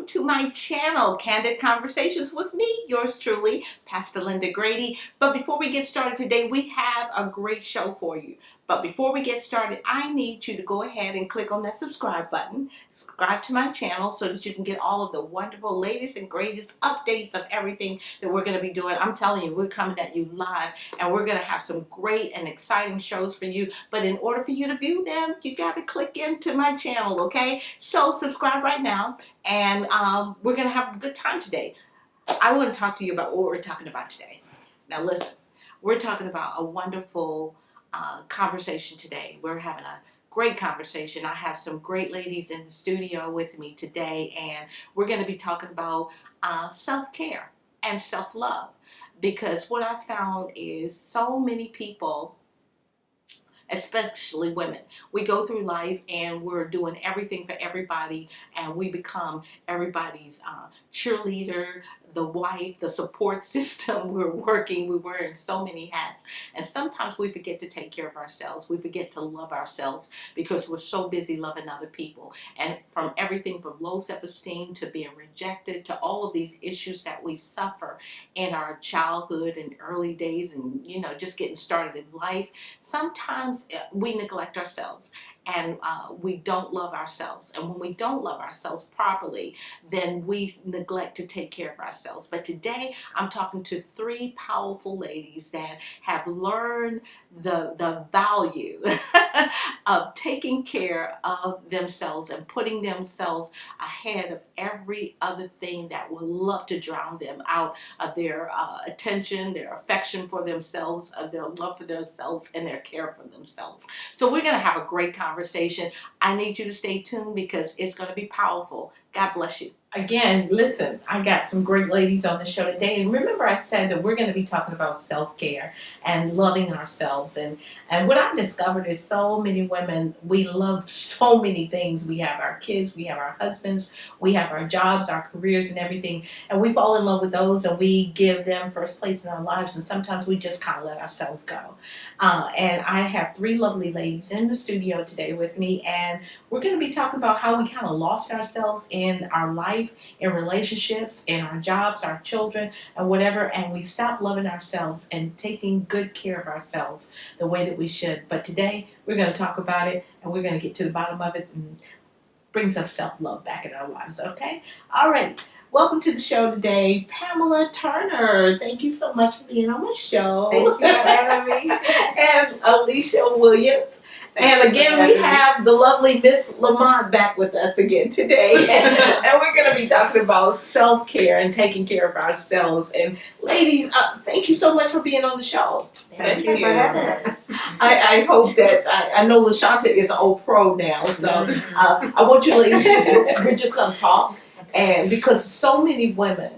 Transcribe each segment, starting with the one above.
welcome to my channel, Candid Conversations with me, yours truly, Pastor Linda Grady. But before we get started today, we have a great show for you. But before we get started, I need you to go ahead and click on that subscribe button. Subscribe to my channel so that you can get all of the wonderful latest and greatest updates of everything that we're going to be doing. I'm telling you, we're coming at you live, and we're going to have some great and exciting shows for you. But in order for you to view them, you got to click into my channel, okay? So subscribe right now, and we're going to have a good time today. I want to talk to you about what we're talking about today. Now listen, we're talking about a wonderful conversation today. We're having a great conversation. I have some great ladies in the studio with me today, and we're going to be talking about self-care and self-love, because what I found is so many people, especially women, we go through life and we're doing everything for everybody, and we become everybody's cheerleader, the wife, the support system. We're wearing so many hats, and sometimes we forget to take care of ourselves. We forget to love ourselves because we're so busy loving other people. And from everything from low self-esteem to being rejected to all of these issues that we suffer in our childhood and early days, and just getting started in life, sometimes we neglect ourselves, and we don't love ourselves. And when we don't love ourselves properly, then we neglect to take care of ourselves. But today I'm talking to three powerful ladies that have learned the value of taking care of themselves and putting themselves ahead of every other thing that would love to drown them out of their attention, their affection for themselves, of their love for themselves, and their care for themselves. So we're going to have a great conversation. I need you to stay tuned because it's going to be powerful. God bless you. Again, listen, I got some great ladies on the show today. And remember, I said that we're going to be talking about self-care and loving ourselves. And what I've discovered is so many women, we love so many things. We have our kids, we have our husbands, we have our jobs, our careers, and everything. And we fall in love with those, and we give them first place in our lives. And sometimes we just kind of let ourselves go. And I have three lovely ladies in the studio today with me. And we're going to be talking about how we kind of lost ourselves in our life, in relationships, in our jobs, our children, and whatever, and we stop loving ourselves and taking good care of ourselves the way that we should. But today we're going to talk about it, and we're going to get to the bottom of it and bring some self-love back in our lives, okay? All right. Welcome to the show today, Pamela Turner. Thank you so much for being on the show. Thank you for having me. And Alicia Williams. And again, we have the lovely Miss Lamont back with us again today. And we're going to be talking about self-care and taking care of ourselves. And ladies, thank you so much for being on the show. Thank you for having us. I hope that, I know LaShanta is an old pro now, so I want you ladies, we're just going to talk. And because so many women,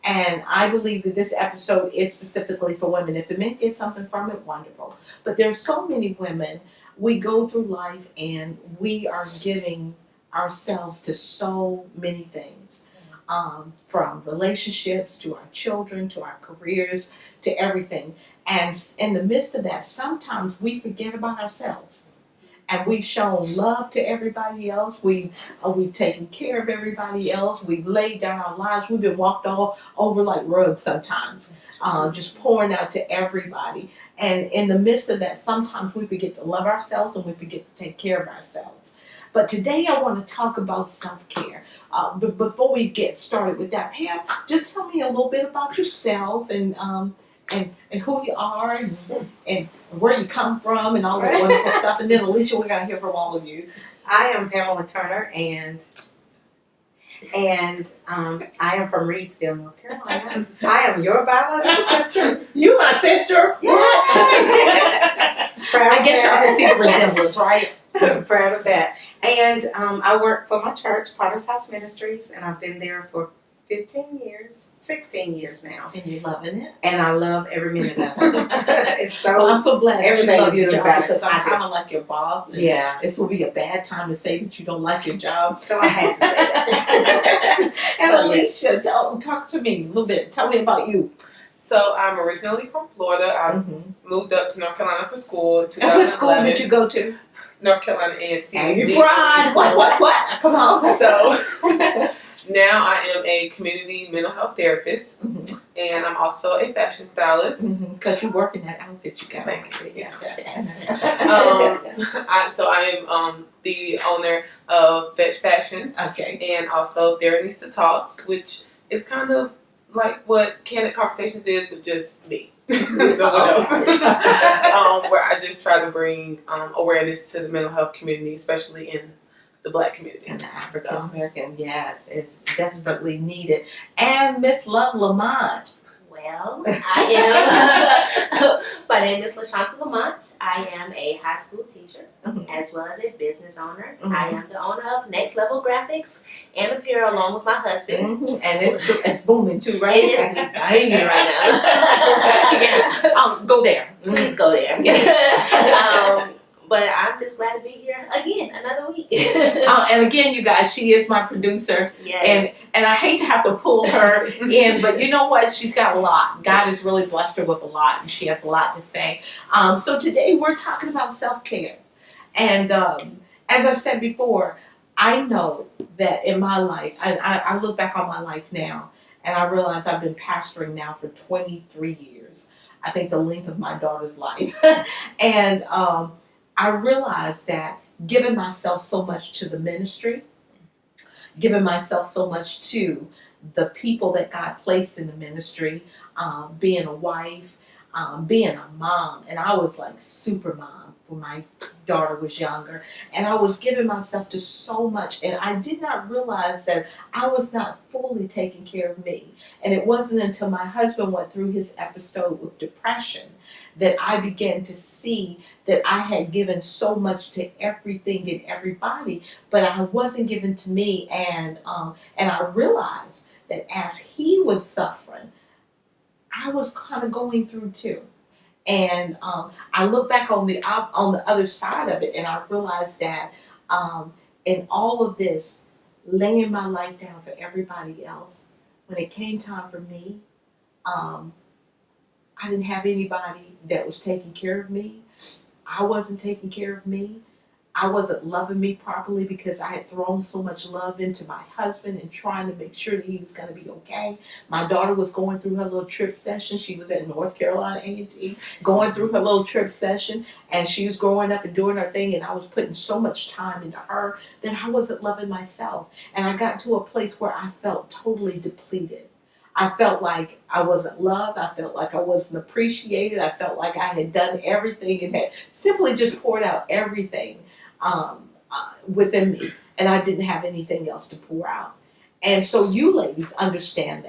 and I believe that this episode is specifically for women. If the men get something from it, wonderful. But there's so many women. We go through life and we are giving ourselves to so many things, from relationships to our children, to our careers, to everything. And in the midst of that, sometimes we forget about ourselves. And we've shown love to everybody else. We've taken care of everybody else. We've laid down our lives. We've been walked all over like rugs sometimes, just pouring out to everybody. And in the midst of that, sometimes we forget to love ourselves and we forget to take care of ourselves. But today I want to talk about self-care. But before we get started with that, Pam, just tell me a little bit about yourself and who you are and where you come from and all that wonderful stuff. And then Alicia, we're going to hear from all of you. I am Pamela Turner, and I am from Reedsville, North Carolina. I am your biological sister. You my sister? Yeah. I guess y'all can see the resemblance, right? Proud of that. And I work for my church, Potter's House Ministries, and I've been there for 16 years now. And you're loving it? And I love every minute of it. It's so, well, I'm so glad that you love your job, because I'm kind of like your boss. And yeah. This will be a bad time to say that you don't like your job. So I had to say that. And so, Alicia, talk to me a little bit. Tell me about you. So I'm originally from Florida. I moved up to North Carolina for school. And what school did you go to? North Carolina A&T. What? Come on. So Now I am a community mental health therapist, Mm-hmm. and I'm also a fashion stylist. Because you work in that outfit you got. Thank you. Yes. I am the owner of Fetch Fashions, Okay. and also There Needs to Talks, which is kind of like what Candid Conversations is, but just me. No one else. Where I just try to bring awareness to the mental health community, especially in the Black community. And the African American, yes, is desperately needed. And Miss Love Lamont. Well, I am. My name is LaShanta Lamont. I am a high school teacher Mhm. as well as a business owner. Mhm. I am the owner of Next Level Graphics and Apparel along with my husband. Mhm. And it's booming too, right? It is banging right now. Go there. Please go there. But I'm just glad to be here again, another week. And again, you guys, she is my producer. Yes. And I hate to have to pull her in, but you know what? She's got a lot. God has really blessed her with a lot, and she has a lot to say. So today we're talking about self-care. And as I said before, I know that in my life, I look back on my life now, and I realize I've been pastoring now for 23 years. I think the length of my daughter's life. And I realized that giving myself so much to the ministry, giving myself so much to the people that God placed in the ministry, being a wife, being a mom, and I was like super mom when my daughter was younger, and I was giving myself to so much, and I did not realize that I was not fully taking care of me. And it wasn't until my husband went through his episode with depression that I began to see that I had given so much to everything and everybody, but I wasn't given to me. And I realized that as he was suffering, I was kind of going through too. And I look back on the other side of it, and I realized that in all of this, laying my life down for everybody else, when it came time for me, I didn't have anybody that was taking care of me. I wasn't taking care of me. I wasn't loving me properly because I had thrown so much love into my husband and trying to make sure that he was going to be okay. My daughter was going through her little trip session. She was at North Carolina A&T, going through her little trip session, and she was growing up and doing her thing, and I was putting so much time into her that I wasn't loving myself. And I got to a place where I felt totally depleted. I felt like I wasn't loved. I felt like I wasn't appreciated. I felt like I had done everything and had simply just poured out everything within me, and I didn't have anything else to pour out. And so you ladies understand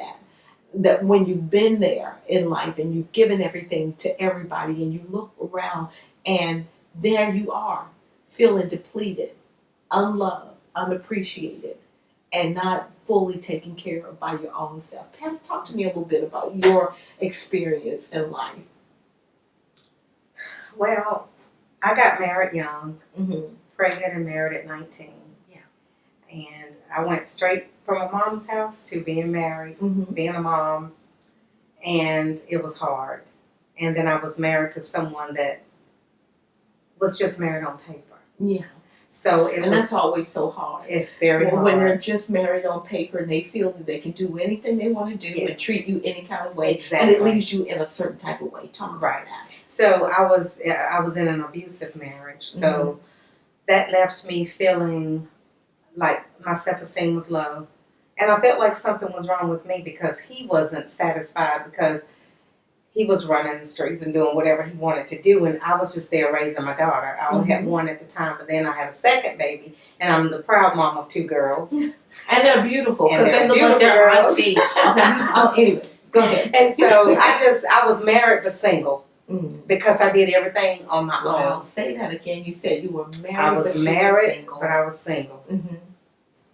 that when you've been there in life and you've given everything to everybody and you look around and there you are feeling depleted, unloved, unappreciated, and not fully taken care of by your own self. Pam, talk to me a little bit about your experience in life. Well, I got married young, Mm-hmm. pregnant and married at 19. Yeah. And I went straight from a mom's house to being married, Mm-hmm. being a mom, and it was hard. And then I was married to someone that was just married on paper. Yeah. So it And was, that's always so hard. it's very hard. When they're just married on paper and they feel that they can do anything they want to do and Yes. treat you any kind of way, Exactly. and it leaves you in a certain type of way. Talk Right. about that. So I was in an abusive marriage. So that left me feeling like my self-esteem was low. And I felt like something was wrong with me because he wasn't satisfied because he was running the streets and doing whatever he wanted to do, and I was just there raising my daughter. I only had one at the time, but then I had a second baby, and I'm the proud mom of 2 girls. And they're beautiful because And they they're look like their beautiful girls. auntie. Oh, anyway, go ahead. And so I was married but single Mm. because I did everything on my Well, own. say that again. You said you were married. I was but you were married, single. but I was single. Mm-hmm.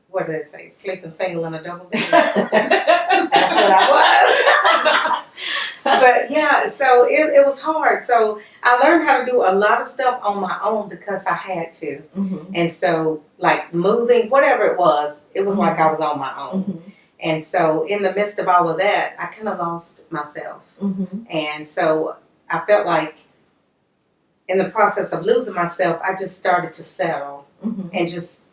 What did they say? Sleeping single in a double bed. That's what I was. But yeah, so it was hard. So I learned how to do a lot of stuff on my own because I had to. Mm-hmm. And so, like moving, whatever it was like I was on my own. Mm-hmm. And so, in the midst of all of that, I kind of lost myself. Mm-hmm. And so, I felt like in the process of losing myself, I just started to settle Mm-hmm. and just,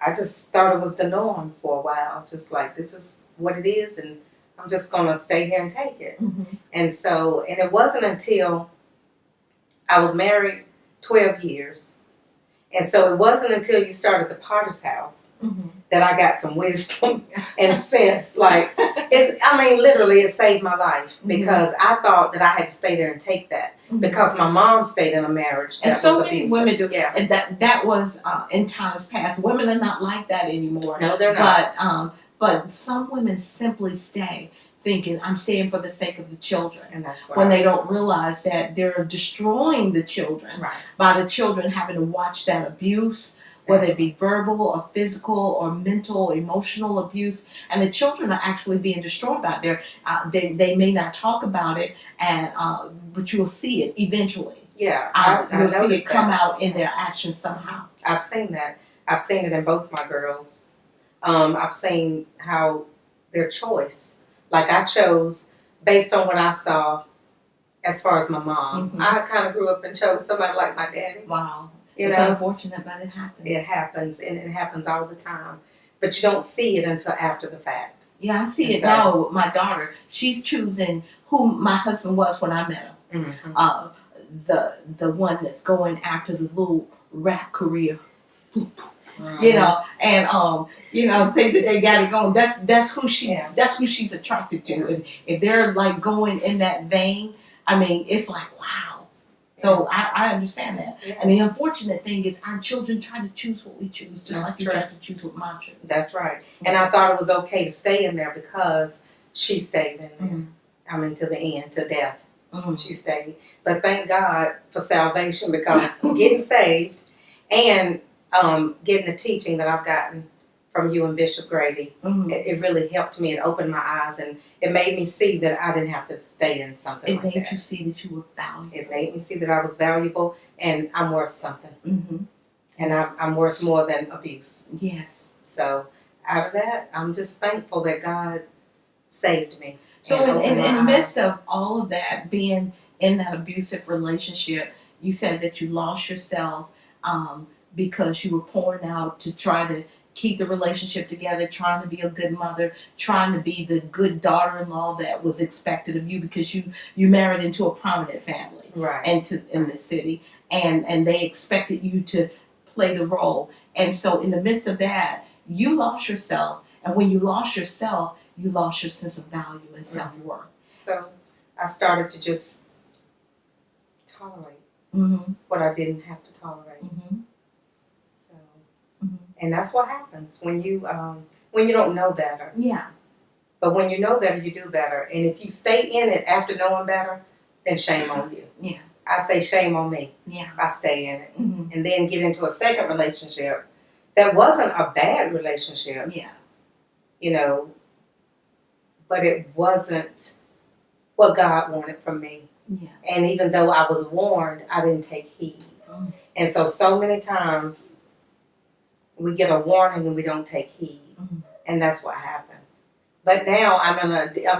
I just thought it was the norm for a while. Just like, this is what it is, and I'm just gonna stay here and take it. Mm-hmm. And so, and it wasn't until I was married 12 years. And so it wasn't until you started the Potter's House Mm-hmm. that I got some wisdom and sense. Like, literally it saved my life, because I thought that I had to stay there and take that, because my mom stayed in a marriage that And so was many abusive. women do. Yeah. And that was in times past. Women are not like that anymore. No, they're not. But some women simply stay thinking, I'm staying for the sake of the children. And that's what When I they was- don't realize that they're destroying the children Right. by the children having to watch that abuse, whether it be verbal or physical or mental, emotional abuse, and the children are actually being destroyed by their. They may not talk about it, and but you'll see it eventually. Yeah, You'll see it noticed come that. out in their actions somehow. I've seen that. I've seen it in both my girls. I've seen how their choice, like I chose based on what I saw as far as my mom. Mhm. I kind of grew up and chose somebody like my daddy. Wow, You it's know, unfortunate, but it happens. it happens, and it happens all the time. But you don't see it until after the fact. Yeah, I see And it so- now with my daughter. She's choosing who my husband was when I met him. Mm-hmm. The one that's going after the little rap career. Mm-hmm. You know, and think that they got it going. That's who she. Yeah. That's who she's attracted to. If they're like going in that vein, it's like wow. So I understand that. Yeah. And the unfortunate thing is our children try to choose what we choose, just That's like you true. tried to choose what mom chose. That's right. And I thought it was okay to stay in there because she stayed in there. Mhm. To the end, to death. Mhm. She stayed. But thank God for salvation, because getting saved and getting the teaching that I've gotten from you and Bishop Grady, Mhm. it really helped me. It opened my eyes, and it made me see that I didn't have to stay in something It like made that. you see that you were valuable. It made me see that I was valuable and I'm worth something. Mm-hmm. And I'm worth more than abuse. Yes. So out of that, I'm just thankful that God saved me. So and in opened the my midst eyes. of all of that, being in that abusive relationship, you said that you lost yourself because you were pouring out to try to keep the relationship together, trying to be a good mother, trying to be the good daughter-in-law that was expected of you, because you married into a prominent family Right. in the city, and they expected you to play the role. And so in the midst of that, you lost yourself, and when you lost yourself, you lost your sense of value and self-worth. So I started to just tolerate Mm-hmm. what I didn't have to tolerate. Mm-hmm. So, Mhm. and that's what happens when you don't know better. Yeah. But when you know better, you do better. And if you stay in it after knowing better, then shame on you. Yeah. I say shame on me Yeah. if I stay in it. Mm-hmm. And then get into a second relationship that wasn't a bad relationship, Yeah. but it wasn't what God wanted from me. Yeah. And even though I was warned, I didn't take heed. Mm. And so many times we get a warning and we don't take heed. Mhm. And that's what happened. But now I'm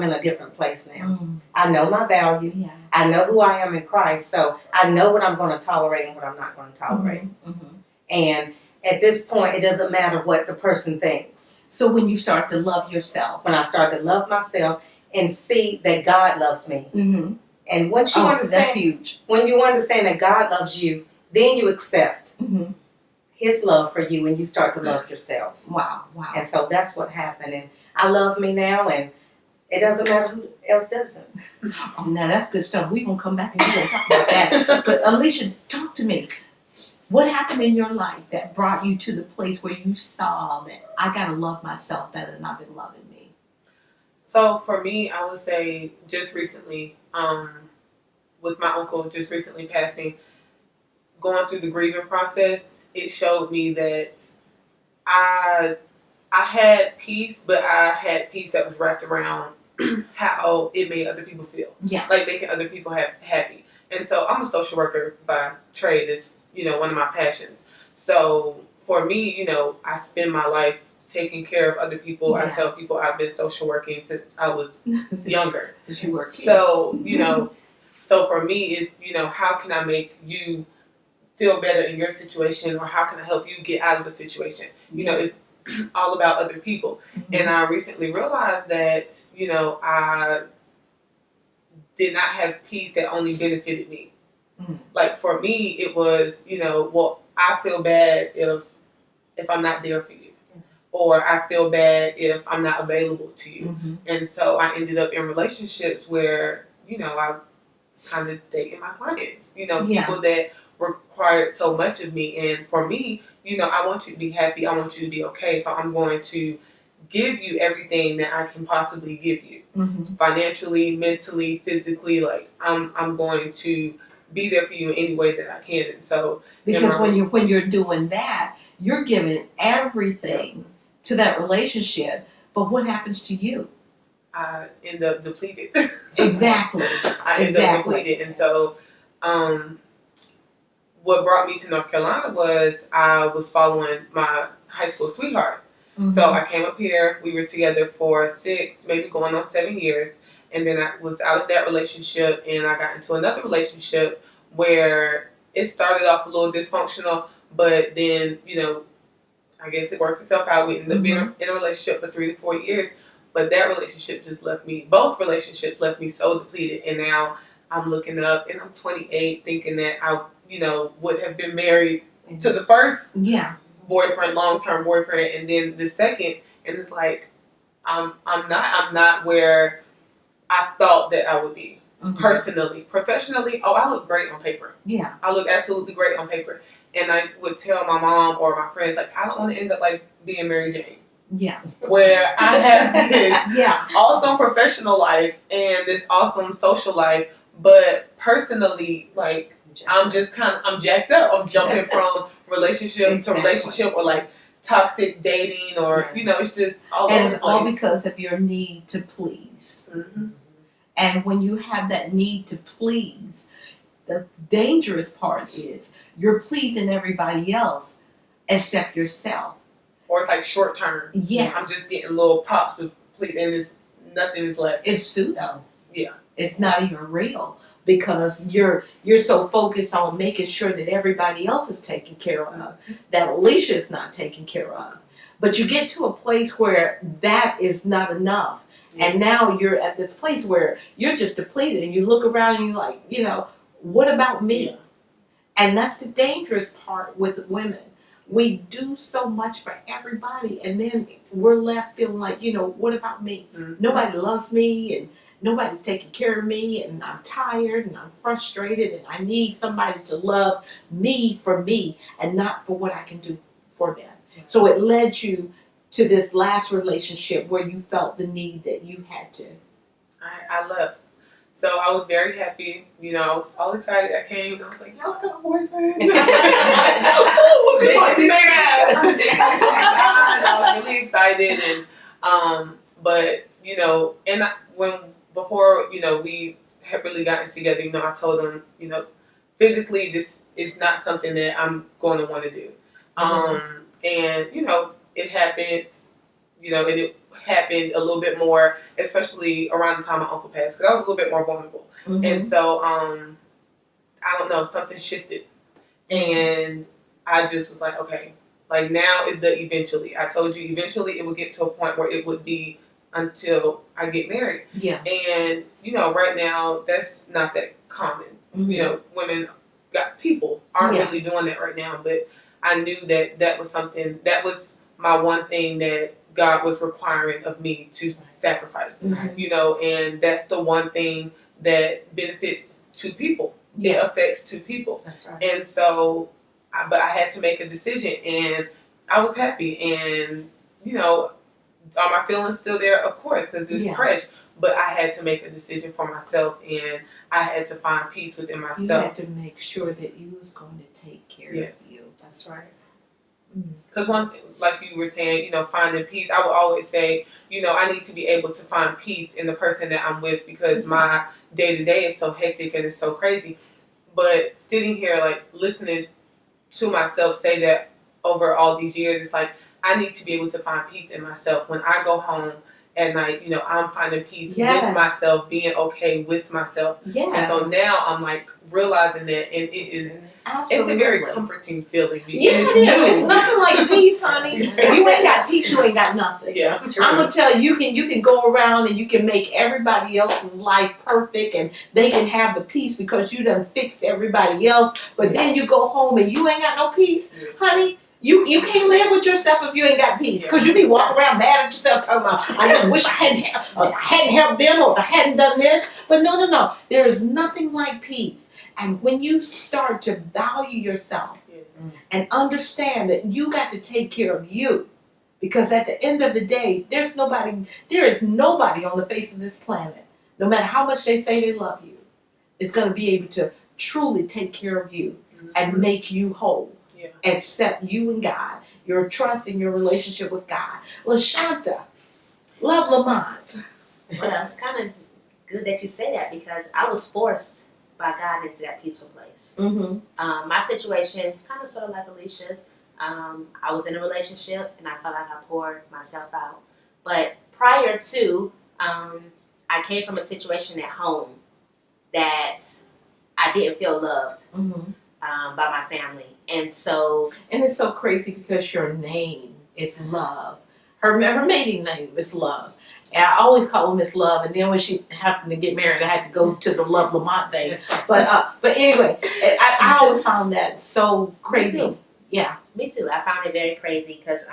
in a different place now. Mm. I know my value. Yeah. I know who I am in Christ. So I know what I'm going to tolerate and what I'm not going to tolerate. Mm-hmm. And at this point, it doesn't matter what the person thinks. So when you start to love yourself. When I start to love myself and see that God loves me. Mm-hmm. And once you So understand, that's huge. when you understand that God loves you, then you accept Mm-hmm. His love for you and you start to love yourself. Wow. Wow. And so that's what happened. And I love me now, and it doesn't matter who else doesn't. Oh, now that's good stuff. We're going to come back and we're going to talk about that. But Alicia, talk to me. What happened in your life that brought you to the place where you saw that I got to love myself better than I've been loving me? So for me, I would say just recently, with my uncle just recently passing, going through the grieving process, it showed me that I had peace, but I had peace that was wrapped around how it made other people feel. Yeah. Like making other people happy. And so I'm a social worker by trade. It's, one of my passions. So for me, I spend my life taking care of other people. Yeah. I tell people I've been social working since I was younger. Because you work here. So, so for me, it's, how can I make you feel better in your situation, or how can I help you get out of a situation? You know, it's all about other people. And I recently realized that, you know, I did not have peace that only benefited me. Like for me, it was, you know, well, I feel bad if I'm not there for you, or I feel bad if I'm not available to you. And so I ended up in relationships where, you know, I was kind of dating my clients, you know, people that required so much of me. And for me, you know, I want you to be happy. I want you to be okay. So I'm going to give you everything that I can possibly give you, financially, mentally, physically. Like I'm going to be there for you in any way that I can. And so because when you're doing that, you're giving everything to that relationship. But what happens to you? I end up depleted. Exactly. I end up depleted. And so what brought me to North Carolina was I was following my high school sweetheart. So I came up here. We were together for 6, maybe going on 7 years. And then I was out of that relationship and I got into another relationship where it started off a little dysfunctional, but then, you know, I guess it worked itself out. We ended up being in a relationship for 3 to 4 years. But that relationship just left me, both relationships left me so depleted. And now I'm looking up and I'm 28 thinking that I, you know, would have been married to the first boyfriend, long-term boyfriend, and then the second. And it's like, I'm not where I thought that I would be. Personally. Professionally, I look great on paper. Yeah. I look absolutely great on paper. And I would tell my mom or my friends, like, I don't want to end up like being Mary Jane. Yeah. Where I have this awesome professional life and this awesome social life, but personally, like, I'm just I'm jacked up. I'm jumping from relationship to relationship, or like toxic dating, or, you know, it's just all over the place. And it's all because of your need to please. And when you have that need to please, the dangerous part is you're pleasing everybody else except yourself. Or it's like short term. Yeah. I'm just getting little pops of please, and it's nothing is less. It's pseudo. Yeah. It's not even real because you're so focused on making sure that everybody else is taken care of, that Alicia is not taken care of. But you get to a place where that is not enough. And now you're at this place where you're just depleted and you look around and you're like, you know, what about me? And that's the dangerous part with women. We do so much for everybody and then we're left feeling like, you know, what about me? Nobody loves me and nobody's taking care of me and I'm tired and I'm frustrated and I need somebody to love me for me and not for what I can do for them. So it led you to this last relationship where you felt the need that you had to. I left. So I was very happy. You know, I was all excited. I came and I was like, y'all got a boyfriend. I was really excited. And, but, you know, and before, you know, we had really gotten together, you know, I told him, you know, physically this is not something that I'm going to want to do. And, you know, it happened, you know, and it happened a little bit more, especially around the time my uncle passed, because I was a little bit more vulnerable. And so, I don't know, something shifted. And I just was like, okay, like now is the eventually. I told you eventually it would get to a point where it would be until I get married. Yeah. And, you know, right now, that's not that common. You know, people aren't really doing that right now, but I knew that was something, that was my one thing that God was requiring of me to sacrifice, you know, and that's the one thing that benefits 2 people. It affects 2 people. That's right. And so, but I had to make a decision and I was happy. And, you know, are my feelings still there? Of course, because it's fresh. But I had to make a decision for myself and I had to find peace within myself. You had to make sure that you was going to take care of you. That's right. Because one, like you were saying, you know, finding peace, I would always say, you know, I need to be able to find peace in the person that I'm with because my day-to-day is so hectic and it's so crazy. But sitting here, like, listening to myself say that over all these years, it's like, I need to be able to find peace in myself. When I go home at night, you know, I'm finding peace with myself, being okay with myself. And so now I'm, like, realizing that, and it is Absolutely. It's a very comforting feeling. Yeah, it is. It's nothing like peace, honey. If you ain't got peace, you ain't got nothing. Yeah, that's true. I'm gonna tell you, you can go around and you can make everybody else's life perfect, and they can have the peace because you done fixed everybody else. But then you go home and you ain't got no peace, honey. You can't live with yourself if you ain't got peace, because you be walking around mad at yourself talking about, I just wish I hadn't helped them, or if I hadn't done this. But no. There is nothing like peace. And when you start to value yourself and understand that you got to take care of you, because at the end of the day, there is nobody on the face of this planet, no matter how much they say they love you, is going to be able to truly take care of you and make you whole. Except you and God, your trust in your relationship with God. LaShanta, love Lamont. Well, it's kind of good that you say that, because I was forced by God into that peaceful place. Mm-hmm. My situation, kind of sort of like Alicia's, I was in a relationship and I felt like I poured myself out. But prior to, I came from a situation at home that I didn't feel loved by my family. And so... And it's so crazy because your name is Love. Her maiden name is Love. And I always call her Miss Love, and then when she happened to get married, I had to go to the Love Lamont thing. But anyway, I always found that so crazy. Me too. Yeah. Me too. I found it very crazy because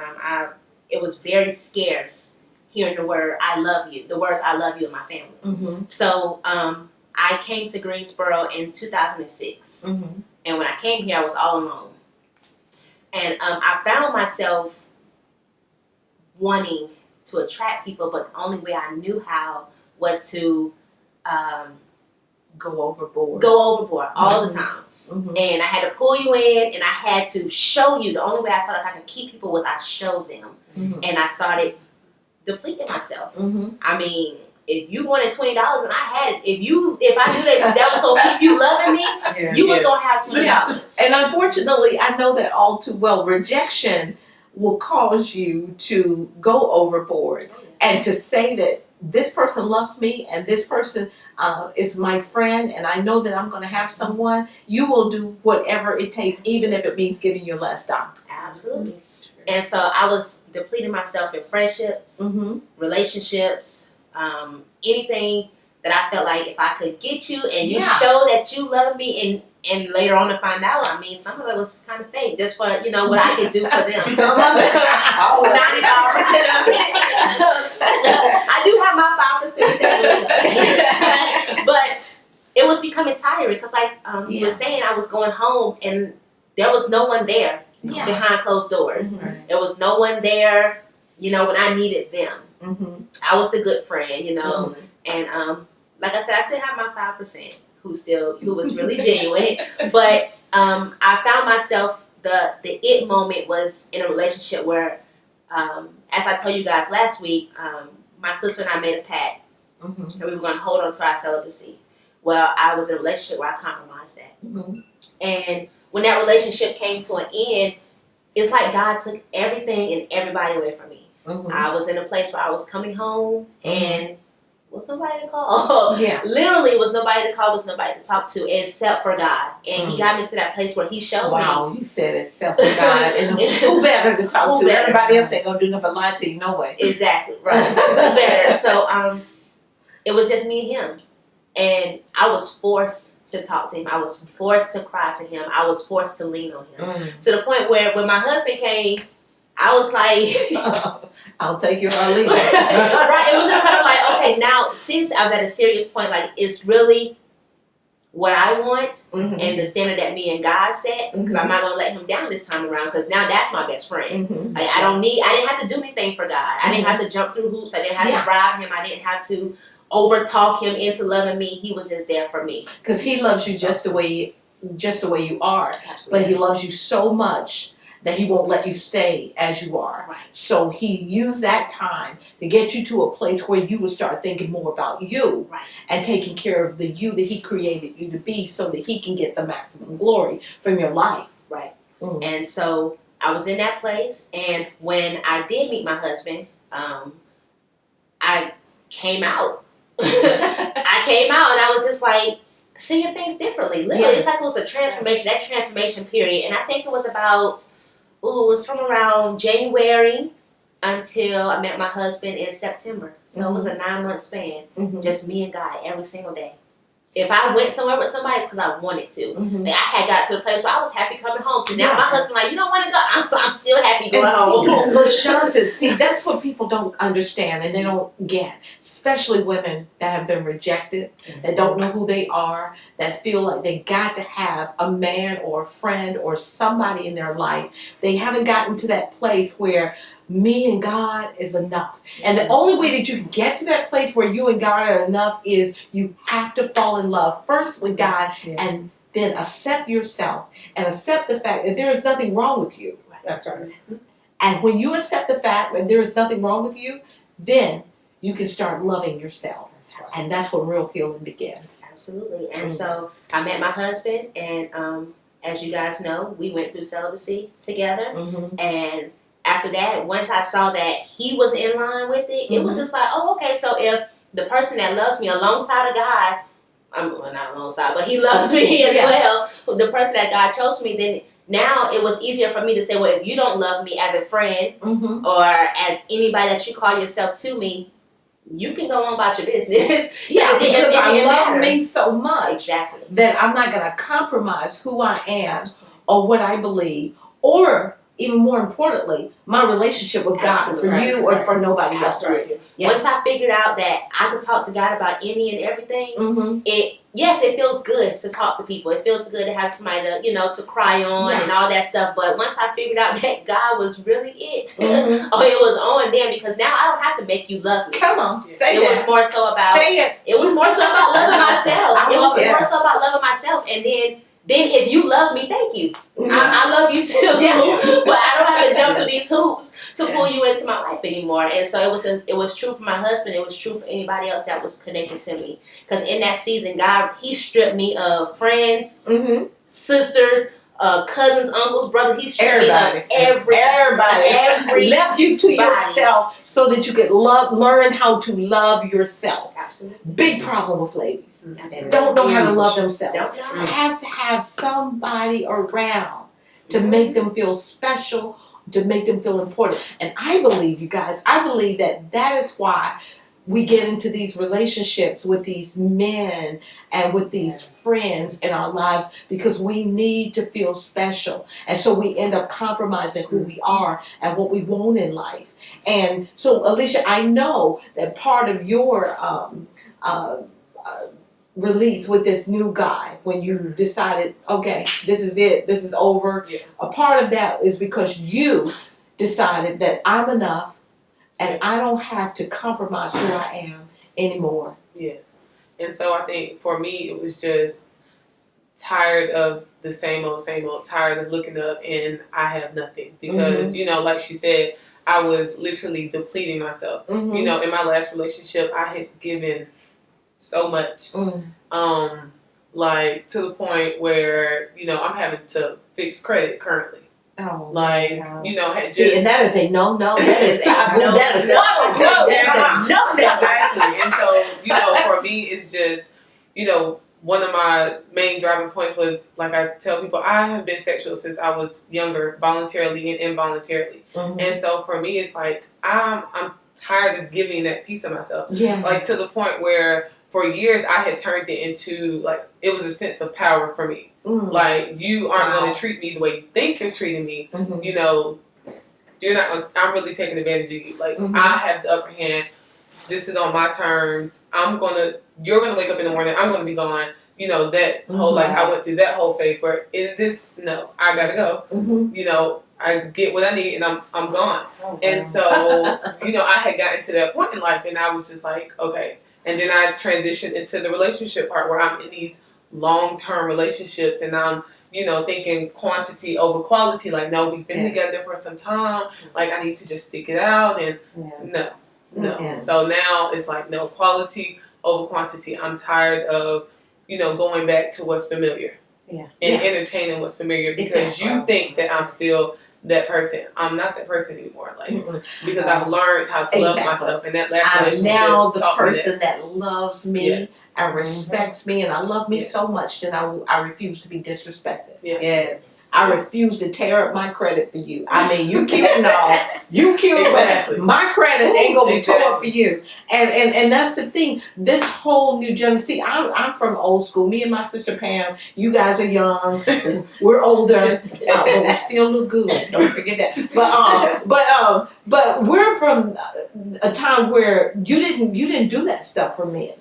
it was very scarce hearing the word "I love you," the words "I love you" in my family. Mm-hmm. So I came to Greensboro in 2006, and when I came here, I was all alone, and I found myself wanting to attract people, but the only way I knew how was to Go overboard all the time. And I had to pull you in, and I had to show you. The only way I felt like I could keep people was I showed them. And I started depleting myself. I mean, if you wanted $20 and I had it, if I knew that was gonna keep you loving me, you was gonna have $20. And unfortunately, I know that all too well. Rejection will cause you to go overboard and to say that this person loves me and this person is my friend, and I know that I'm going to have someone. You will do whatever it takes, even if it means giving your last dollar. Absolutely. And so I was depleting myself in friendships, relationships, anything that I felt like if I could get you and you show that you love me, and later on to find out, I mean, some of it was kind of fake, just for, what I could do for them. Some of it. 95% of it. I do have my 5%. But it was becoming tiring because, like you were saying, I was going home and there was no one there behind closed doors. There was no one there, when I needed them. I was a good friend, and like I said, I still have my 5%. Who was really genuine, but I found myself the it moment was in a relationship where, as I told you guys last week, my sister and I made a pact, and we were going to hold on to our celibacy. Well, I was in a relationship where I compromised that, and when that relationship came to an end, it's like God took everything and everybody away from me. I was in a place where I was coming home and was nobody to call. Literally was nobody to call, was nobody to talk to except for God. And he got me to that place where he showed me. Wow, you said except for God. And who better to talk to? Everybody else ain't gonna do nothing but lie to you, no way. Exactly, right. Who better? So it was just me and him. And I was forced to talk to him. I was forced to cry to him. I was forced to lean on him. To the point where when my husband came, I was like, I'll take you or I'll leave. Right. It was just kind of like, okay, now since I was at a serious point, like it's really what I want and the standard that me and God set, because I'm not gonna let him down this time around, because now that's my best friend. Like I didn't have to do anything for God. I didn't have to jump through hoops. I didn't have to bribe him. I didn't have to over talk him into loving me. He was just there for me. Because he loves you just the way you are. Absolutely. But he loves you so much that he won't let you stay as you are. Right. So he used that time to get you to a place where you would start thinking more about you and taking care of the you that he created you to be, so that he can get the maximum glory from your life. Right. And so I was in that place, and when I did meet my husband, I came out. I came out, and I was just like, seeing things differently. Literally, Yes. it's like it was a transformation, that transformation period. And I think it was about, it was from around January until I met my husband in September. So it was a 9-month span, just me and God every single day. If I went somewhere with somebody, it's because I wanted to. Like, I had got to the place where I was happy coming home. To now, my husband like, you don't want to go. I'm still happy going home. LaShonda, see, that's what people don't understand and they don't get, especially women that have been rejected, that don't know who they are, that feel like they got to have a man or a friend or somebody in their life. They haven't gotten to that place where me and God is enough. And the only way that you can get to that place where you and God are enough is you have to fall in love first with God and then accept yourself and accept the fact that there is nothing wrong with you. That's right. And when you accept the fact that there is nothing wrong with you, then you can start loving yourself. And that's when real healing begins. Absolutely. And so I met my husband, and as you guys know, we went through celibacy together. And after that, once I saw that he was in line with it, it was just like, oh, okay, so if the person that loves me alongside of God, well, not alongside, but he loves me as well, the person that God chose me, then now it was easier for me to say, well, if you don't love me as a friend or as anybody that you call yourself to me, you can go on about your business. Because I love me so much exactly. that I'm not going to compromise who I am or what I believe, or even more importantly, my relationship with God for you or for nobody else. Right. Once I figured out that I could talk to God about any and everything, it feels good to talk to people. It feels good to have somebody to, to cry on and all that stuff. But once I figured out that God was really it, or it was on then, because now I don't have to make you love me. Come on, say it. It was more so about. Say it. It was more so about loving myself. It was more so about loving myself, and then if you love me, thank you. I love you too. But I don't have to jump through these hoops to pull you into my life anymore. And so it was true for my husband. It was true for anybody else that was connected to me. Because in that season, God, he stripped me of friends, sisters, cousins, uncles, brothers. He stripped me of everybody. Left you to yourself so that you could learn how to love yourself. Absolutely. Big problem with ladies. Don't know how to love themselves. Don't know. Has to have somebody around to make them feel special, to make them feel important. And I believe, you guys, that is why we get into these relationships with these men and with these friends in our lives, because we need to feel special. And so we end up compromising who we are and what we want in life. And so, Alicia, I know that part of your release with this new guy, when you decided, okay, this is it, this is over, a part of that is because you decided that I'm enough and I don't have to compromise who I am anymore. Yes. And so I think for me, it was just tired of the same old, tired of looking up and I have nothing. Because, like she said, I was literally depleting myself. In my last relationship, I had given so much. Like to the point where, I'm having to fix credit currently. Oh, See, and that is a no. That is taboo. No, that is no. Exactly. And so, for me, it's just, one of my main driving points was, like I tell people, I have been sexual since I was younger, voluntarily and involuntarily. And so for me, it's like, I'm tired of giving that piece of myself. Yeah. Like to the point where for years I had turned it into, like, it was a sense of power for me. Like, you aren't going to treat me the way you think you're treating me. You're not gonna, I'm really taking advantage of you. Like, I have the upper hand. This is on my terms. You're gonna wake up in the morning. I'm gonna be gone. That whole, like, I went through that whole phase where I gotta go. I get what I need and I'm gone. And so, I had gotten to that point in life and I was just like, okay. And then I transitioned into the relationship part where I'm in these long-term relationships and I'm, thinking quantity over quality. Like, no, we've been together for some time. Like, I need to just stick it out and no. So now it's like, no, quality over quantity. I'm tired of, going back to what's familiar and entertaining what's familiar because you think that I'm still that person. I'm not that person anymore. Like, because I've learned how to love myself and that last relationship now the taught me person that loves me. and respects me, and I love me Yes. so much that I refuse to be disrespected. Yes. I refuse to tear up my credit for you. I mean, you cute and all, you cute, Exactly. but my credit ain't gonna be tore up for Exactly. you. And that's the thing. This whole new generation. See, I'm from old school. Me and my sister Pam. You guys are young. We're older, but we still look good. Don't forget that. But we're from a time where you didn't do that stuff for men.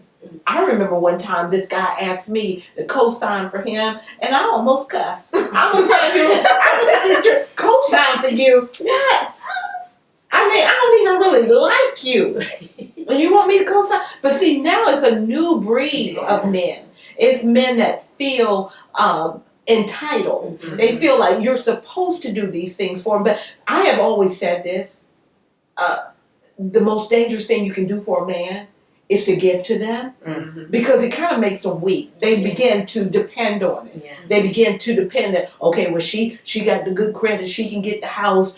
I remember one time this guy asked me to co-sign for him, and I almost cussed. I'm gonna tell you, co-sign for you. What? I mean, I don't even really like you. And you want me to co-sign? But see, now it's a new breed of men. It's men that feel entitled. Mhm. They feel like you're supposed to do these things for them. But I have always said this. The most dangerous thing you can do for a man is to give to them, Mhm. because it kind of makes them weak. They begin to depend on it. Yeah. They begin to depend that, okay, well, she got the good credit, she can get the house,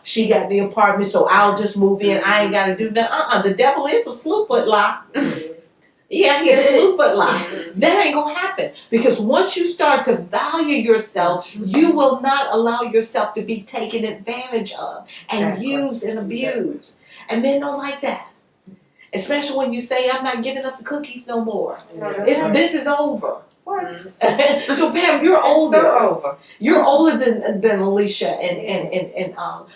she got the apartment, so I'll just move in. I ain't got to do that. The devil is a slewfoot lie. Yeah, he is a slewfoot lie. That ain't gonna happen, because once you start to value yourself, you will not allow yourself to be taken advantage of and Exactly. used and abused. And men don't like that. Especially when you say, I'm not giving up the cookies no more. This is over. What? So Pam, you're It's older. so over. You're older than Alicia and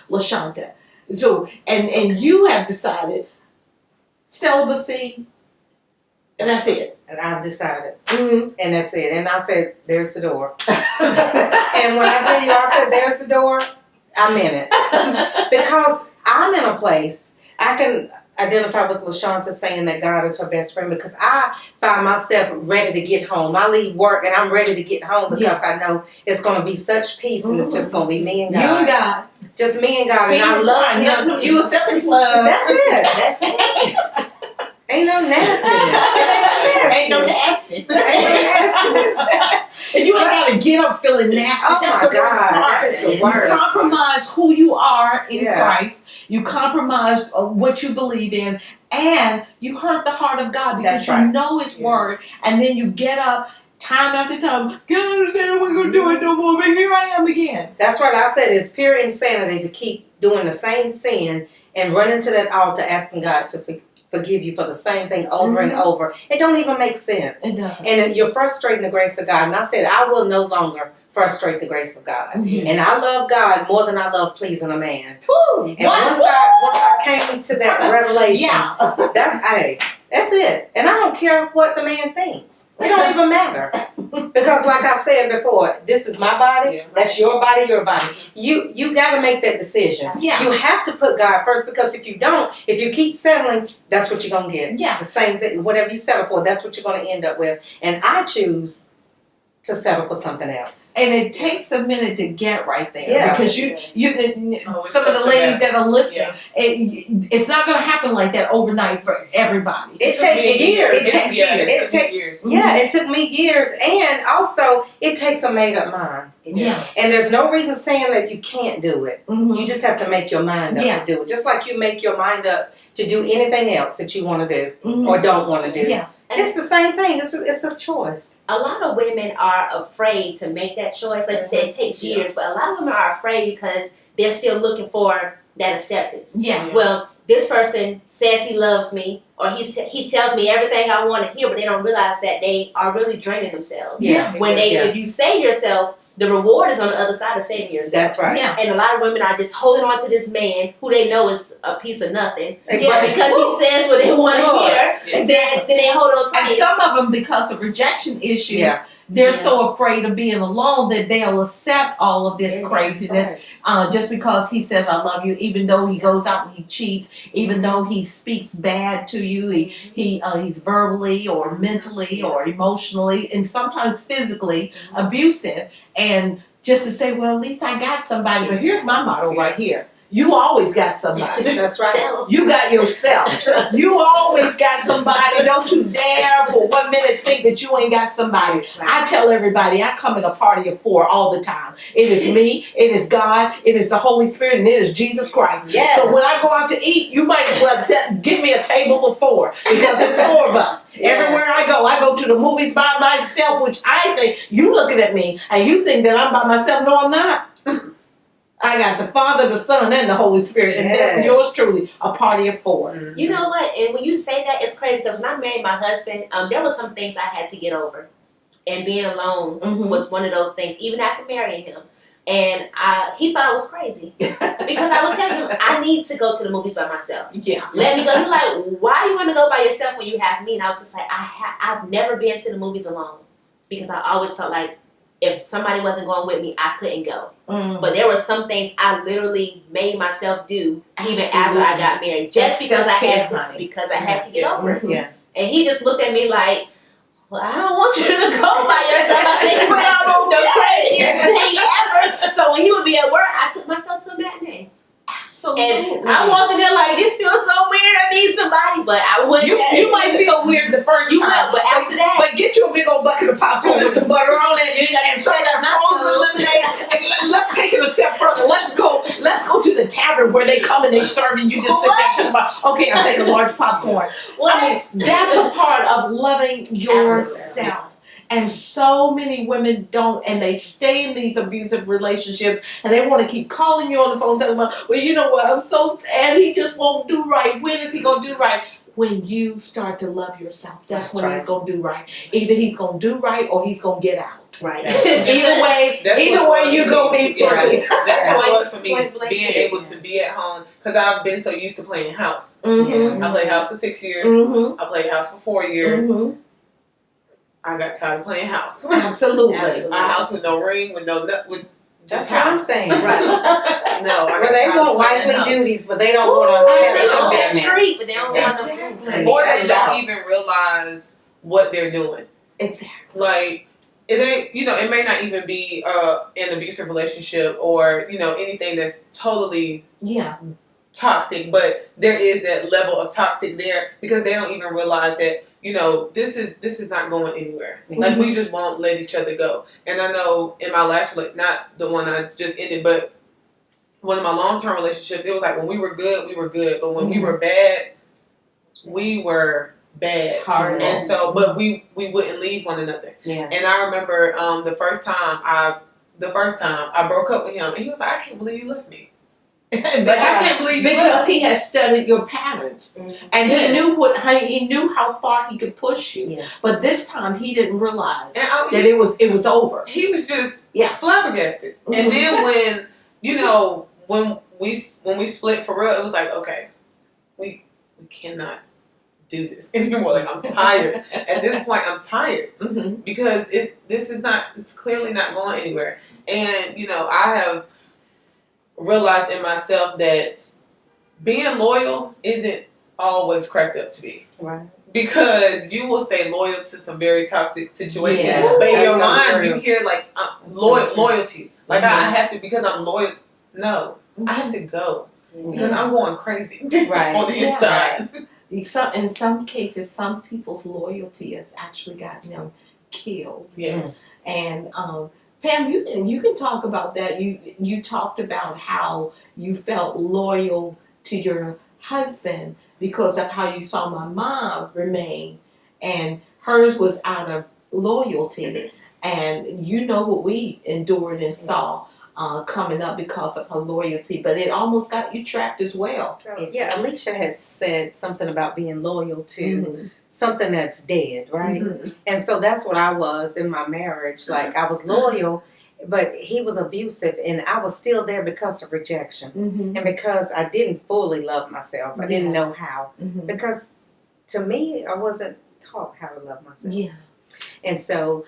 LaShonda. So and you have decided celibacy, and that's it. And I've decided. Mm-hmm. And that's it. And I said, there's the door. And when I tell you I said, there's the door, I meant it. Because I'm in a place, I can identify with LaShonda saying that God is her best friend, because I find myself ready to get home. I leave work and I'm ready to get home because I know it's going to be such peace and it's just going to be me and God. You and God. Just me and God. And I love him. No, you a separate love. That's it. That's it. Ain't no nastiness. Ain't no nasty. Ain't no nastiness. And you ain't gotta get up feeling nasty. Oh That's my the worst God, part. that is the You worst. compromise who you are in Yeah. Christ. You compromise what you believe in, and you hurt the heart of God because That's right. you know His Yeah. word, and then you get up time after time. Can't understand we're gonna do it no more, but here I am again. That's what I said. It's pure insanity to keep doing the same sin and running to that altar asking God to forgive you for the same thing over and over. It don't even make sense. It doesn't. And you're frustrating the grace of God. And I said, I will no longer frustrate the grace of God. Mhm. And I love God more than I love pleasing a man. Woo! And once I came to that revelation, Yeah. that's it. And I don't care what the man thinks. It don't even matter. Because like I said before, this is my body, Yeah. that's your body, your body. You gotta make that decision. Yeah. You have to put God first, because if you don't, if you keep settling, that's what you're gonna get. Yeah. The same thing, whatever you settle for, that's what you're gonna end up with. And I choose to settle for something else. And it takes a minute to get right there, Yeah. because you Oh, it's some of the such a ladies mess. that are listening, Yeah. it's not going to happen like that overnight for everybody. It takes years. It takes years. It takes years. Yeah, it took me years, and also it takes a made up mind. Yeah. And there's no reason saying that you can't do it. Mhm. You just have to make your mind up Yeah. to do it. Just like you make your mind up to do anything else that you want to do Mhm. or don't want to do. Yeah. It's the same thing. It's a choice. A lot of women are afraid to make that choice. Like you said, it takes years, but a lot of women are afraid because they're still looking for that acceptance. Yeah. Well, this person says he loves me, or he tells me everything I want to hear, but they don't realize that they are really draining themselves. Yeah. If you save yourself, the reward is on the other side of saving yourself. That's right. Yeah. And a lot of women are just holding on to this man who they know is a piece of nothing. Exactly. But because he says what they want to hear, Exactly. then they hold on And tight. some of them, because of rejection issues, Yeah. they're Yeah. so afraid of being alone that they'll accept all of this Yeah, craziness just because he says I love you, even though he goes out and he cheats, even though he speaks bad to you, he's verbally or mentally or emotionally and sometimes physically abusive, and just to say, well, at least I got somebody. But here's my motto right here: you always got somebody. That's right. Tell 'em. You got yourself. You always got somebody. Don't you dare for 1 minute think that you ain't got somebody. I tell everybody I come in a party of 4 all the time. It is me, it is God, it is the Holy Spirit, and it is Jesus Christ. Yes. So when I go out to eat, you might as well give me a table for 4, because it's 4 of us. Yeah. Everywhere I go, go. I go to the movies by myself, which I think, you looking at me and you think that I'm by myself. No, I'm not. I got the Father, the Son, and the Holy Spirit, and that's yours truly, a party of 4. Mm-hmm. You know what? And when you say that, it's crazy because when I married my husband, there were some things I had to get over, and being alone was one of those things. Even after marrying him, and he thought I was crazy because I would tell him I need to go to the movies by myself. Yeah, let me go. He's like, why do you want to go by yourself when you have me? And I was just like, I've never been to the movies alone because I always felt like if somebody wasn't going with me, I couldn't go. But there were some things I literally made myself do even after I got married, just because I had to get over it. Yeah. And he just looked at me like, well, I don't want you to go by yourself. I think you went on the craziest thing ever. So when he would be at work, I took myself to a matinee. Absolutely. And I walked in there like, this feels so weird. I need somebody, but I wouldn't. You might feel weird the first you time, will, but after that, but get you a big old bucket of popcorn with some butter on it, and some of that frozen lemonade. And let's take it a step further. Let's go to the tavern where they come and they serve and you just sit there to the bar. Okay, I'll take a large popcorn. I mean, that's a part of loving yourself. And so many women don't, and they stay in these abusive relationships, and they want to keep calling you on the phone, telling about, well, you know what, I'm so sad, he just won't do right. When is he going to do right? When you start to love yourself, that's when he's going to do right. Either he's going to do right or he's going to get out. right. Either way, you're going to be free. That's what it was for me, being able to be at home, because I've been so used to playing house. Mm-hmm. I played house for 6 years. Mm-hmm. I played house for 4 years. Mm-hmm. I got tired of playing house. Absolutely. A house with no ring, with no with That's just what I'm house. saying. Right. No, I Where got they tired of want playing wifely house. duties, but they don't want to have They a don't want a commitment. treat, but they don't want no Exactly. Or they Exactly. don't even realize what they're doing. Exactly. Like, it ain't, it may not even be an abusive relationship or, anything that's totally toxic, but there is that level of toxic there because they don't even realize that, this is not going anywhere. Like, we just won't let each other go. And I know in my last, not the one I just ended, but one of my long-term relationships, it was like when we were good, we were good. But when we were bad, we were bad. Hard. And so, but we wouldn't leave one another. Yeah. And I remember the first time I broke up with him, and he was like, I can't believe you left me. Like, I can't believe you because left. he has studied your patterns, and he knew how far he could push you. Yeah. But this time he didn't realize And that it was over. He was just Yeah. flabbergasted. And then when we split for real, it was like, okay, we cannot do this anymore. Like, I'm tired. At this point, I'm tired because it's clearly not going anywhere. And I have realized in myself that being loyal isn't always cracked up to be. Right. Because you will stay loyal to some very toxic situations. Yes, but in your that's so mind, true. you hear like loyalty. Like, I have to, because I'm loyal. No, I have to go because I'm going crazy Right. on the inside. In some cases, some people's loyalty has actually gotten them killed. Yes. And Pam, you can talk about that. You talked about how you felt loyal to your husband because of how you saw my mom remain, and hers was out of loyalty. And you know what we endured and saw coming up because of her loyalty, but it almost got you trapped as well. Yeah, Alicia had said something about being loyal to something that's dead, right? And so that's what I was in my marriage. Like, I was loyal, but he was abusive, and I was still there because of rejection and because I didn't fully love myself. I didn't know how. Because to me, I wasn't taught how to love myself. Yeah. And so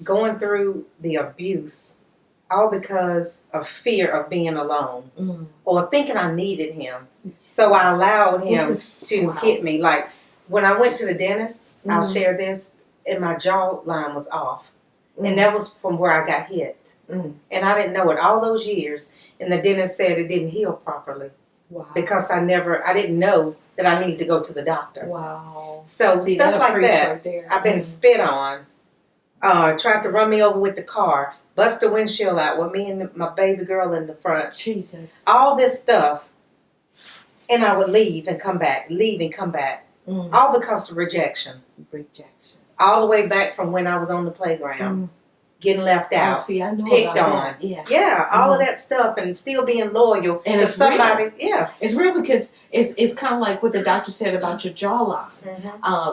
going through the abuse, all because of fear of being alone or thinking I needed him. So I allowed him to hit me. Like, when I went to the dentist, I'll share this, and my jawline was off. And that was from where I got hit. And I didn't know it all those years. And the dentist said it didn't heal properly. Wow. Because I didn't know that I needed to go to the doctor. Wow. So See, stuff that'll like preach that. right there. I've been spit on. Tried to run me over with the car. Bust the windshield out with me and my baby girl in the front. Jesus. All this stuff. And I would leave and come back. Leave and come back. All because of rejection. All the way back from when I was on the playground, getting left out, see, I know picked about on. that. Yeah. Yeah, all of that stuff, and still being loyal And to it's somebody. real. Yeah. It's real because it's kind of like what the doctor said about your jawline.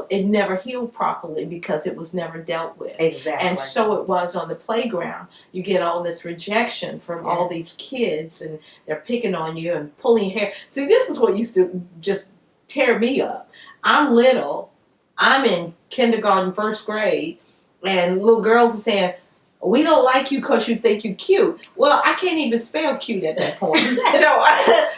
It never healed properly because it was never dealt with. Exactly. And so it was on the playground. You get all this rejection from all these kids, and they're picking on you and pulling your hair. See, this is what used to just tear me up. I'm little. I'm in kindergarten, first grade, and little girls are saying, "We don't like you because you think you're cute." Well, I can't even spell cute at that point.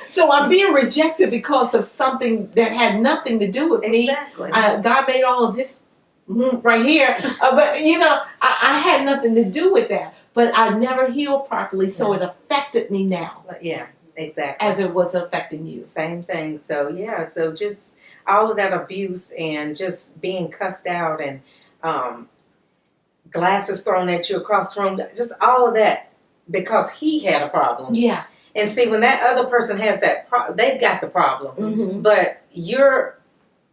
So I'm being rejected because of something that had nothing to do with me. Exactly. God made all of this right here. But, you know, I had nothing to do with that. But I never healed properly, so it affected me now. Yeah, exactly. As it was affecting you. Same thing. So, yeah, so just all of that abuse and just being cussed out and glasses thrown at you across the room, just all of that because he had a problem. Yeah. And see, when that other person has that, they've got the problem. But you're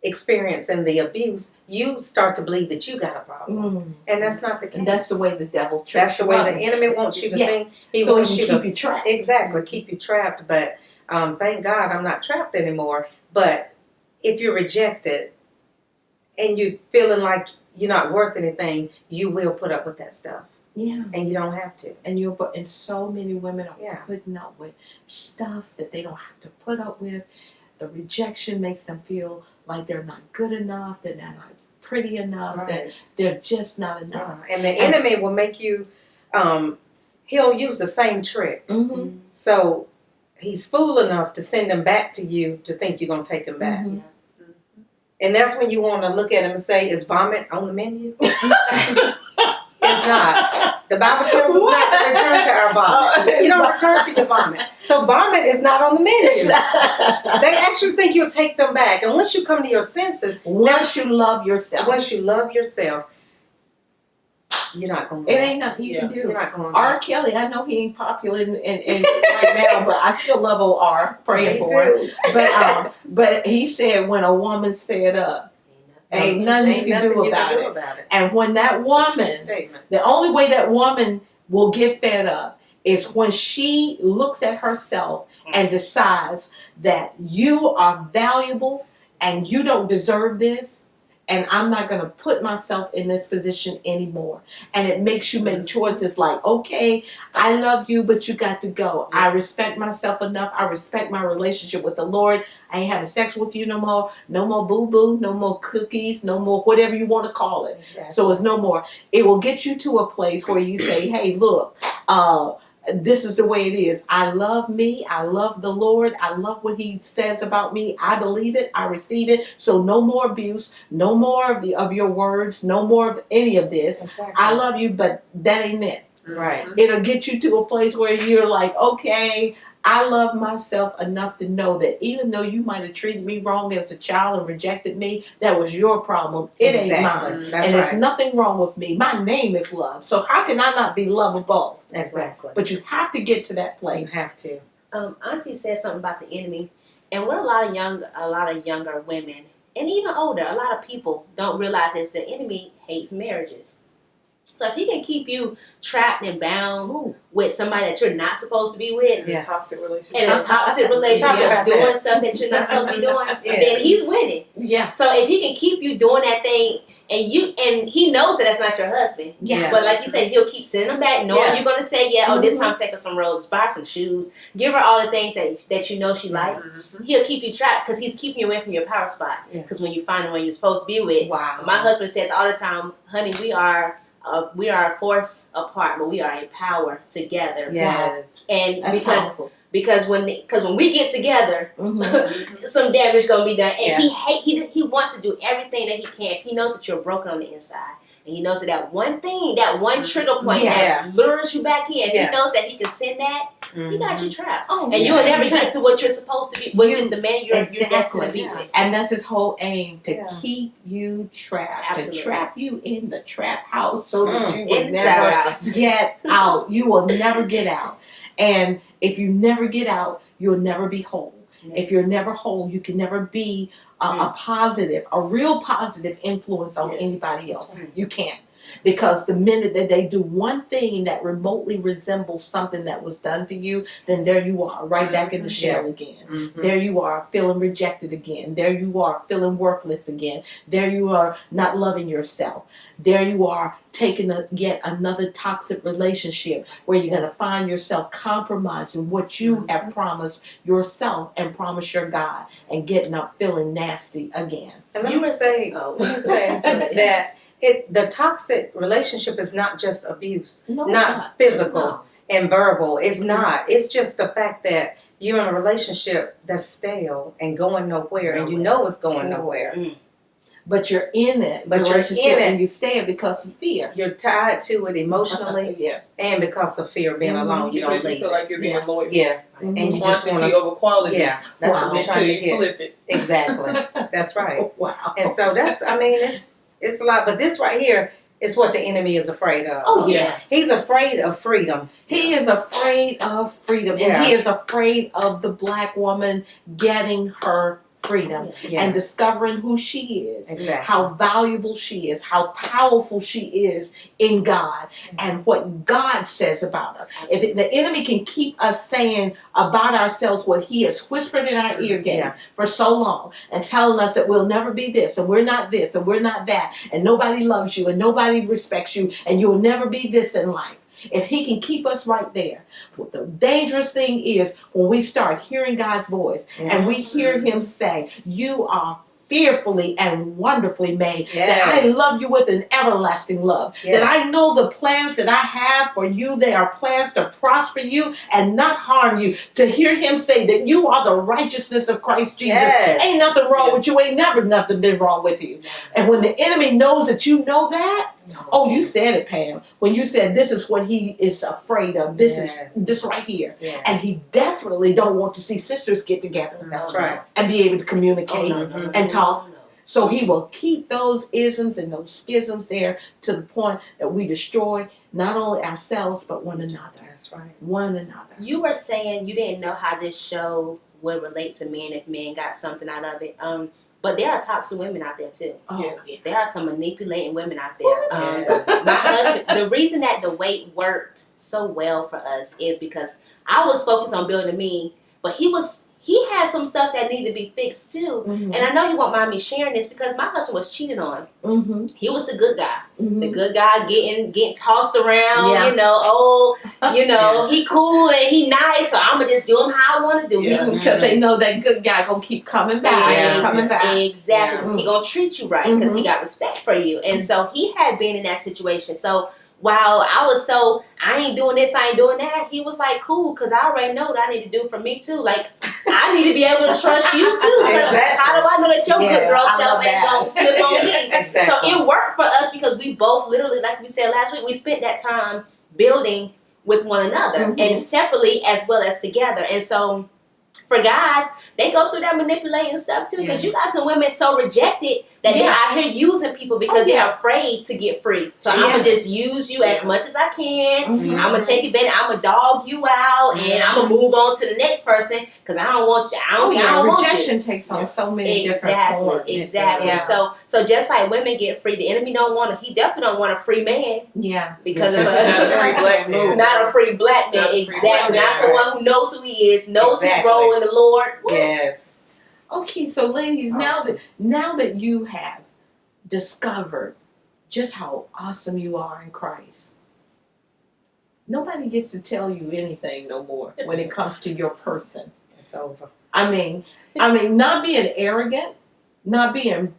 experiencing the abuse, you start to believe that you got a problem. And that's not the case. And that's the way the devil tricks That's the way you. the enemy wants you to think. He so wants he you can to keep you trapped. Exactly, keep you trapped. But thank God I'm not trapped anymore. But if you're rejected and you're feeling like you're not worth anything, you will put up with that stuff. Yeah. And you don't have to. And so many women are putting up with stuff that they don't have to put up with. The rejection makes them feel like they're not good enough, that they're not pretty enough, that they're just not enough. And the enemy will make you, he'll use the same trick. So he's fool enough to send them back to you to think you're going to take him back. And that's when you want to look at him and say, is vomit on the menu? It's not. The Bible tells us not to return to our vomit. You don't return to your vomit. So vomit is not on the menu. They actually think you'll take them back. And once you come to your senses, once you love yourself, you're not going to. It ain't nothing you can do. You're not going. R. Kelly, I know he ain't popular in right now, but I still love old R. Praying for him. But he said when a woman's fed up, ain't nothing you can do about it. And when that woman, the only way that woman will get fed up is when she looks at herself and decides that you are valuable and you don't deserve this. And I'm not going to put myself in this position anymore. And it makes you make choices like, okay, I love you, but you got to go. I respect myself enough. I respect my relationship with the Lord. I ain't having sex with you no more. No more boo-boo. No more cookies. No more whatever you want to call it. Exactly. So it's no more. It will get you to a place where you say, hey, look, this is the way it is. I love me. I love the Lord. I love what he says about me. I believe it. I receive it. So no more abuse. No more of your words. No more of any of this. Exactly. I love you, but that ain't it. Right. It'll get you to a place where you're like, okay, I love myself enough to know that even though you might have treated me wrong as a child and rejected me, that was your problem. It ain't mine. That's and there's nothing wrong with me. My name is love. So how can I not be lovable? Exactly. But you have to get to that place. You have to. Auntie said something about the enemy, and what a lot of younger women, and even older, a lot of people don't realize is the enemy hates marriages. So if he can keep you trapped and bound with somebody that you're not supposed to be with, in a toxic relationship, doing stuff that you're not supposed to be doing, then he's winning. Yeah. So if he can keep you doing that thing, and he knows that that's not your husband. Yeah. But like you said, he'll keep sending them back, knowing you're gonna say, this time take her some roses, buy her some shoes, give her all the things that you know she likes. He'll keep you trapped because he's keeping you away from your power spot. Because when you find the one you're supposed to be with, my husband says all the time, honey, we are a force apart, but we are a power together. Yes. And that's because when we get together, some damage gonna be done. And he wants to do everything that he can. He knows that you're broken on the inside. And he knows that one thing, that one trigger point that lures you back in, he knows that he can send that, he got you trapped. And you will never get to what you're supposed to be, which is the man you're destined to be with. And that's his whole aim, to keep you trapped. To trap you in the trap house so that you will never get out. You will never get out. And if you never get out, you'll never be whole. If you're never whole, you can never be a positive, a real positive influence on anybody else. You can't. Because the minute that they do one thing that remotely resembles something that was done to you, then there you are, right back in the shell again. There you are, feeling rejected again. There you are, feeling worthless again. There you are, not loving yourself. There you are, taking yet another toxic relationship where you're going to find yourself compromising what you have promised yourself and promised your God, and getting up feeling nasty again. And let me say that the toxic relationship is not just abuse, No, not physical and verbal. It's not. It's just the fact that you're in a relationship that's stale and going nowhere, and you know it's going nowhere. But you're in it, and you stay it because of fear. You're tied to it emotionally, and because of fear of being alone, you don't leave. You feel like you're being loyal. And you just want quantity over quality. That's what we're trying to get. Flip it. Exactly. That's right. Wow. And so that's, I mean, it's a lot, but this right here is what the enemy is afraid of. Oh yeah. He's afraid of freedom. He is afraid of freedom. Yeah. And he is afraid of the black woman getting her freedom and discovering who she is, how valuable she is, how powerful she is in God, and what God says about her. If the enemy can keep us saying about ourselves what he has whispered in our ear game for so long, and telling us that we'll never be this, and we're not this, and we're not that, and nobody loves you, and nobody respects you, and you'll never be this in life. If he can keep us right there. The dangerous thing is when we start hearing God's voice and we hear him say, you are fearfully and wonderfully made, that I love you with an everlasting love, that I know the plans that I have for you, they are plans to prosper you and not harm you. To hear him say that you are the righteousness of Christ Jesus, ain't nothing wrong with you, ain't never nothing been wrong with you. And when the enemy knows that you know that, oh, you said it, Pam, when you said this is what he is afraid of, this is this right here, and he desperately don't want to see sisters get together. That's right. And be able to communicate and talk. So he will keep those isms and those schisms there to the point that we destroy not only ourselves but one another. That's right. One another. You were saying you didn't know how this show would relate to men if men got something out of it. But there are toxic women out there too. Oh, there are some manipulating women out there. My husband, the reason that the weight worked so well for us is because I was focused on building me, but he had some stuff that needed to be fixed too. And I know you won't mind me sharing this because my husband was cheated on. He was the good guy. The good guy getting tossed around, you know, he cool and he nice, so I'm going to just do him how I want to do him. Because they know that good guy going to keep coming back. Coming back. Exactly. He going to treat you right because he got respect for you. And so he had been in that situation. So while I was I ain't doing this, I ain't doing that, he was like, cool, because I already know what I need to do for me too. Like, I need to be able to trust you too. How do I know that your good girl self ain't going to flip on me? So it worked for us because we both literally, like we said last week, we spent that time building with one another and separately as well as together. And so for guys, they go through that manipulating stuff too, because you got some women so rejected that they're out here using people because they're afraid to get free. So I'm gonna just use you as much as I can. I'm gonna take advantage. I'm gonna dog you out, and I'm gonna move on to the next person because I don't want you. I don't want you. Rejection takes on so many different forms. Exactly. So just like women get free, the enemy don't want to. He definitely don't want a free man. Yeah. Because of not a free black man. Not a free black man. Exactly. Not someone who knows who he is, knows his role in the Lord. Yes. Okay, so ladies, now that you have discovered just how awesome you are in Christ, nobody gets to tell you anything no more when it comes to your person. It's over. I mean, not being arrogant, not being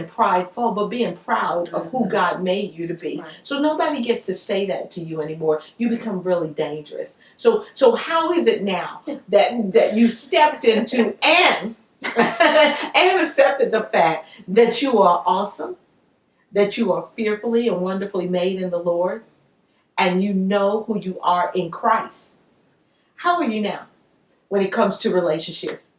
prideful, but being proud of who God made you to be. Right. So nobody gets to say that to you anymore. You become really dangerous. So how is it now that you stepped into and accepted the fact that you are awesome, that you are fearfully and wonderfully made in the Lord, and you know who you are in Christ? How are you now when it comes to relationships?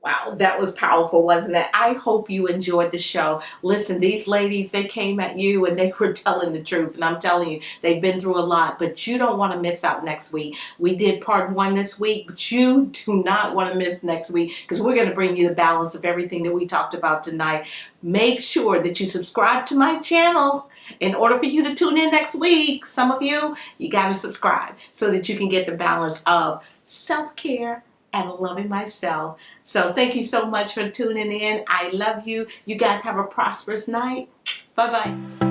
Wow, that was powerful, wasn't it? I hope you enjoyed the show. Listen, these ladies, they came at you and they were telling the truth. And I'm telling you, they've been through a lot, but you don't want to miss out next week. We did part 1 this week, but you do not want to miss next week because we're going to bring you the balance of everything that we talked about tonight. Make sure that you subscribe to my channel. In order for you to tune in next week, some of you got to subscribe so that you can get the balance of self-care and loving myself. So thank you so much for tuning in. I love you. You guys have a prosperous night. Bye-bye.